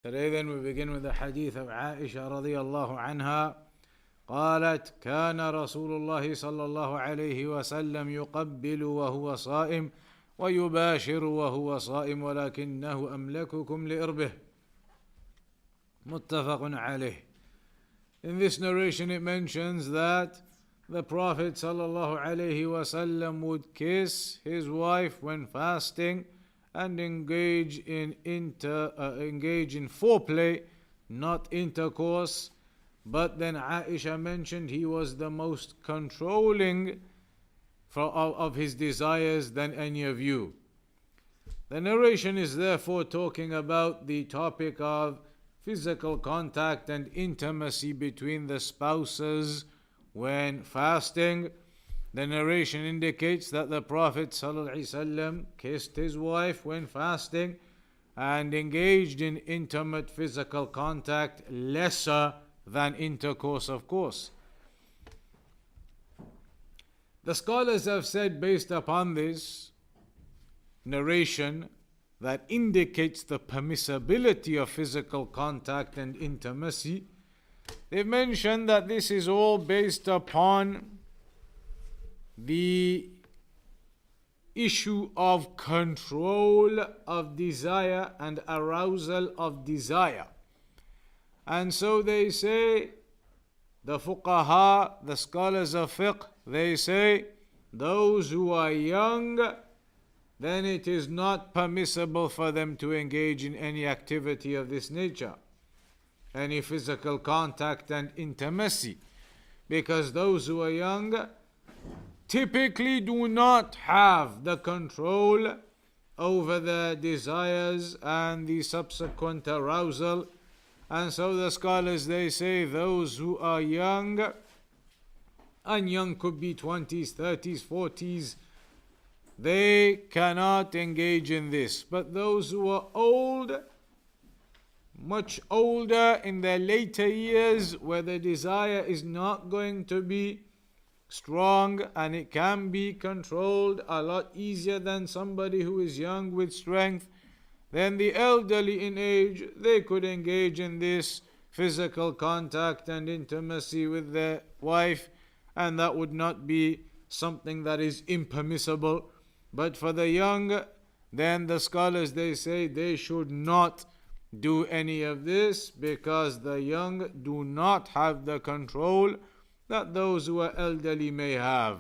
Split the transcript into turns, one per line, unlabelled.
Today then we begin with the hadith of Aisha radiyallahu anha. قالت كان رسول الله صلى الله عليه وسلم يقبل وهو صائم ويباشر وهو صائم ولكنه أملككم لإربه. متفق عليه. In this narration it mentions that the Prophet sallallahu alaihi wasallam would kiss his wife when fasting and engage in foreplay, not intercourse. But then Aisha mentioned he was the most controlling of his desires than any of you. The narration is therefore talking about the topic of physical contact and intimacy between the spouses when fasting. The narration indicates that the Prophet ﷺ kissed his wife when fasting and engaged in intimate physical contact, lesser than intercourse, of course. The scholars have said, based upon this narration that indicates the permissibility of physical contact and intimacy, they've mentioned that this is all based upon the issue of control of desire and arousal of desire. And so they say, the fuqaha, the scholars of fiqh, they say, those who are young, then it is not permissible for them to engage in any activity of this nature, any physical contact and intimacy, because those who are young typically do not have the control over their desires and the subsequent arousal. And so the scholars, they say those who are young, and young could be 20s, 30s, 40s, they cannot engage in this. But those who are old, much older, in their later years, where the desire is not going to be strong and it can be controlled a lot easier than somebody who is young with strength, then the elderly in age, they could engage in this physical contact and intimacy with their wife, and that would not be something that is impermissible. But for the young, then the scholars, they say they should not do any of this, because the young do not have the control that those who are elderly may have.